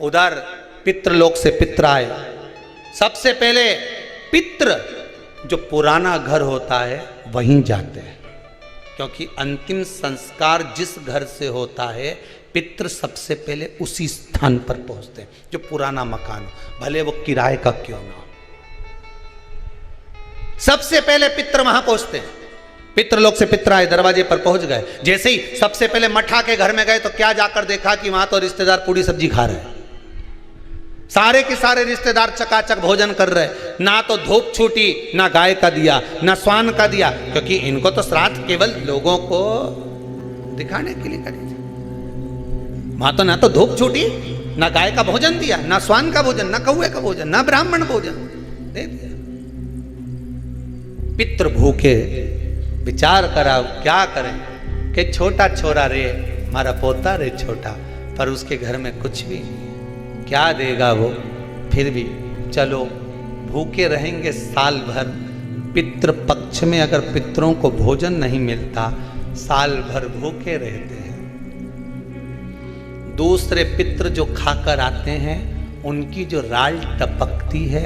उधर पितृलोक से पित्र आए। सबसे पहले पित्र जो पुराना घर होता है वहीं जाते हैं, क्योंकि अंतिम संस्कार जिस घर से होता है पितृ सबसे पहले उसी स्थान पर पहुंचते हैं जो पुराना मकान हो, भले वो किराए का क्यों ना हो। सबसे पहले पितृ वहां पहुंचते हैं। पितृलोक से पित्र आए, दरवाजे पर पहुंच गए। जैसे ही सबसे पहले मठा के घर में गए तो क्या जाकर देखा कि वहां तो रिश्तेदार पूरी सब्जी खा रहे हैं। सारे के सारे रिश्तेदार चकाचक भोजन कर रहे, ना तो धूप छूटी, ना गाय का दिया, ना स्वान का दिया, क्योंकि इनको तो श्राद्ध केवल लोगों को दिखाने के लिए करी थी। वहां तो ना तो धूप छूटी, ना गाय का भोजन दिया, ना स्वान का भोजन, ना कौए का भोजन, ना ब्राह्मण भोजन दे दिया। पितृ भूखे, विचार करा क्या करें कि छोटा छोरा रे, हमारा पोता रे छोटा, पर उसके घर में कुछ भी नहीं, क्या देगा वो। फिर भी चलो भूखे रहेंगे साल भर। पितृ पक्ष में अगर पितरों को भोजन नहीं मिलता, साल भर भूखे रहते हैं। दूसरे पितृ जो खाकर आते हैं, उनकी जो राल टपकती है,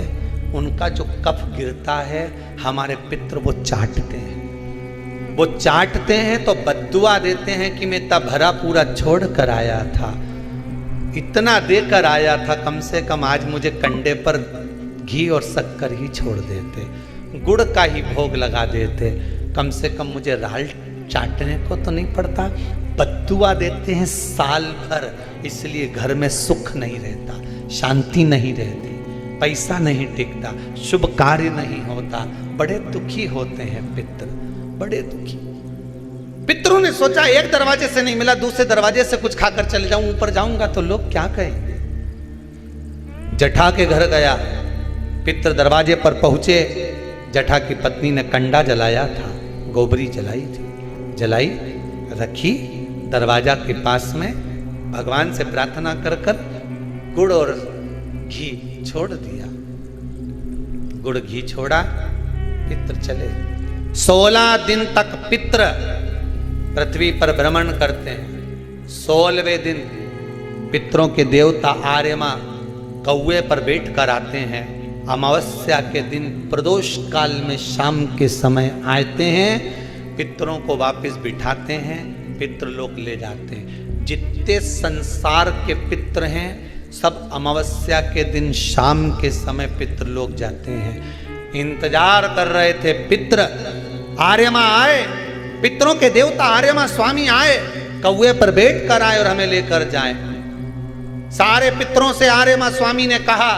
उनका जो कफ गिरता है, हमारे पितृ वो चाटते हैं। वो चाटते हैं तो बद्दुआ देते हैं कि मैं इतना भरा पूरा छोड़ कर आया था, इतना देकर आया था, कम से कम आज मुझे कंडे पर घी और शक्कर ही छोड़ देते, गुड़ का ही भोग लगा देते, कम से कम मुझे राल चाटने को तो नहीं पड़ता। बद्दुआ देते हैं साल भर, इसलिए घर में सुख नहीं रहता, शांति नहीं रहती, पैसा नहीं टिकता, शुभ कार्य नहीं होता, बड़े दुखी होते हैं पितृ, बड़े दुखी। पितरों ने सोचा एक दरवाजे से नहीं मिला, दूसरे दरवाजे से कुछ खाकर चले जाऊं, ऊपर जाऊंगा तो लोग क्या कहेंगे। जठा के घर गया, पितृ दरवाजे पर पहुंचे। जठा की पत्नी ने कंडा जलाया था, गोबरी जलाई थी, जलाई रखी दरवाजा के पास में, भगवान से प्रार्थना कर कर गुड़ और घी छोड़ दिया। गुड़ घी छोड़ा, पितृ चले। 16 दिन तक पितृ पृथ्वी पर भ्रमण करते हैं। 16वें दिन पितरों के देवता आर्यमा कौए पर बैठ कर आते हैं। अमावस्या के दिन प्रदोष काल में शाम के समय आते हैं, पितरों को वापस बिठाते हैं, पितृलोक ले जाते हैं। जितने संसार के पितृ हैं सब अमावस्या के दिन शाम के समय पितृलोक जाते हैं। इंतजार कर रहे थे पितृ, आर्यमा आए, पितरों के देवता आर्यमा स्वामी आए, कौए पर बैठ कर आए और हमें लेकर जाए। सारे पितरों से आर्यमा स्वामी ने कहा,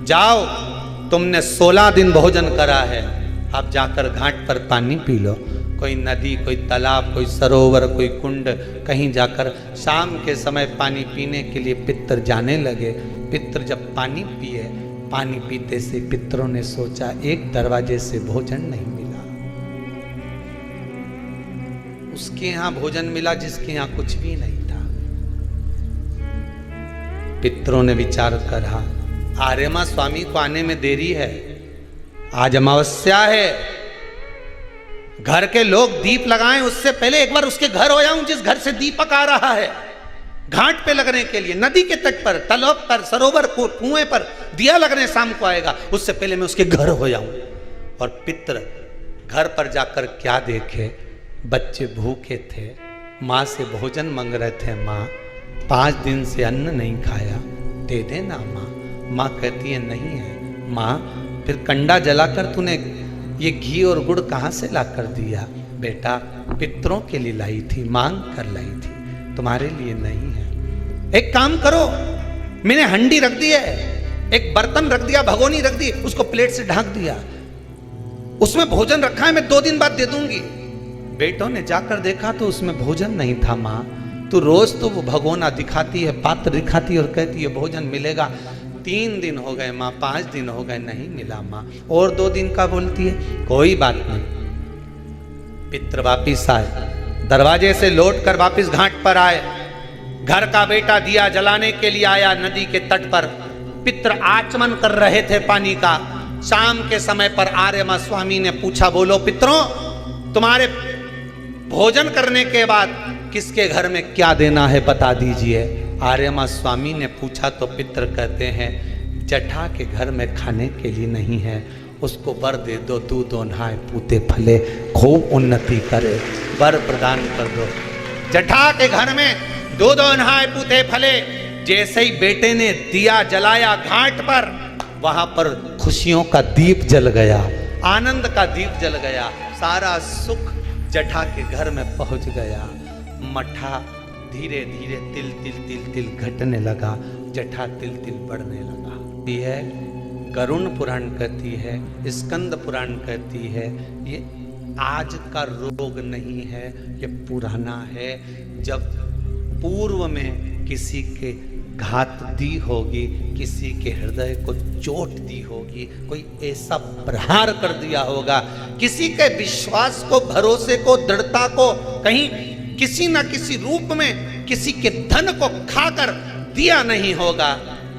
जाओ तुमने 16 दिन भोजन करा है, अब जाकर घाट पर पानी पी लो। कोई नदी, कोई तालाब, कोई सरोवर, कोई कुंड, कहीं जाकर शाम के समय पानी पीने के लिए पितर जाने लगे। पितर जब पानी पिए, पानी पीते से पितरों ने सोचा एक दरवाजे से भोजन नहीं मिला, उसके यहां भोजन मिला जिसके यहां कुछ भी नहीं था। पितरों ने विचार करा, आर्यमा स्वामी को आने में देरी है, आज अमावस्या है, घर के लोग दीप लगाएं उससे पहले एक बार उसके घर हो जाऊं जिस घर से दीपक आ रहा है। घाट पे लगने के लिए, नदी के तट पर, तालाब पर, सरोवर को, कुएं पर दिया लगने शाम को आएगा, उससे पहले मैं उसके घर हो जाऊं। और पितर घर पर जाकर क्या देखे, बच्चे भूखे थे, माँ से भोजन मांग रहे थे, माँ 5 दिन से अन्न नहीं खाया, दे देना माँ। माँ कहती है नहीं है माँ, फिर कंडा जलाकर तूने ये घी और गुड़ कहाँ से ला कर दिया? बेटा पितरों के लिए लाई थी, मांग कर लाई थी, तुम्हारे लिए नहीं है। एक काम करो, मैंने हंडी रख दी है, एक बर्तन रख दिया, भगोनी रख दी, उसको प्लेट से ढक दिया, उसमें भोजन रखा है, मैं 2 दिन बाद दे दूंगी। बेटों ने जाकर देखा तो उसमें भोजन नहीं था। माँ तो रोज तो वो भगोना दिखाती है, पात्र दिखाती है और कहती है भोजन मिलेगा। 3 दिन हो गए माँ, 5 दिन हो गए, नहीं मिला माँ, और 2 दिन का बोलती है। कोई बात नहीं। पितर वापिस आए, दरवाजे से लौट कर वापिस घाट पर आए। घर का बेटा दिया जलाने के लिए आया नदी के तट पर। पितर आचमन कर रहे थे पानी का। शाम के समय पर आर्यमा स्वामी ने पूछा, बोलो पितरों, तुम्हारे भोजन करने के बाद किसके घर में क्या देना है बता दीजिए। आर्यमा स्वामी ने पूछा तो पितर कहते हैं जटा के घर में खाने के लिए नहीं है, उसको वर दे दो, दूध नहाए पूते फले, खूब उन्नति करे, वर प्रदान कर दो। जटा के घर में दूध नहाए पूते फले। जैसे ही बेटे ने दिया जलाया घाट पर, वहां पर खुशियों का दीप जल गया, आनंद का दीप जल गया, सारा सुख जटा के घर में पहुंच गया। मठा धीरे धीरे तिल तिल तिल तिल घटने लगा, जटा तिल तिल बढ़ने लगा। यह गरुण पुराण कहती है, स्कंद पुराण कहती है, ये आज का रोग नहीं है, ये पुराना है। जब पूर्व में किसी के घात दी होगी, किसी के हृदय को चोट दी होगी, कोई ऐसा प्रहार कर दिया होगा, किसी के विश्वास को, भरोसे को, दृढ़ता को कहीं किसी न किसी रूप में किसी के धन को खाकर दिया नहीं होगा,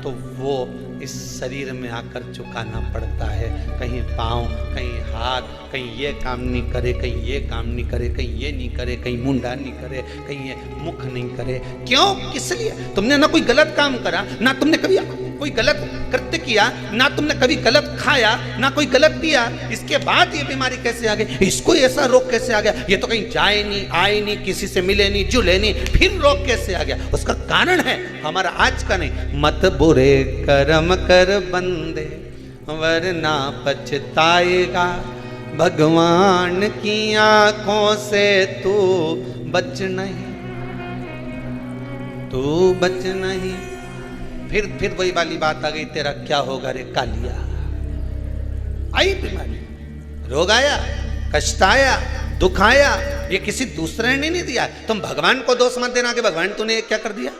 तो वो इस शरीर में आकर चुकाना पड़ता है। कहीं पाँव, कहीं हाथ, कहीं ये काम नहीं करे, कहीं ये काम नहीं करे, कहीं ये नहीं करे, कहीं मुंडा नहीं करे, कहीं ये मुख नहीं करे। क्यों? किस लिए? तुमने ना कोई गलत काम करा, ना तुमने कभी कोई गलत कृत्य किया, ना तुमने कभी गलत खाया, ना कोई गलत पिया, इसके बाद ये बीमारी कैसे आ गई, इसको ऐसा रोग कैसे आ गया, ये तो कहीं जाए नहीं, आए नहीं, किसी से मिले नहीं, जुले नहीं, फिर रोग कैसे आ गया? उसका कारण है हमारा आज का नहीं। मत बुरे कर्म कर बंदे वरना पछताएगा, भगवान की आंखों से तू बच नहीं, तू बच नहीं। फिर वही वाली बात आ गई, तेरा क्या होगा रे कालिया। आई बीमारी, रोग आया, कष्ट आया, दुख आया, ये किसी दूसरे ने नहीं दिया। तुम भगवान को दोष मत देना कि भगवान तूने क्या कर दिया।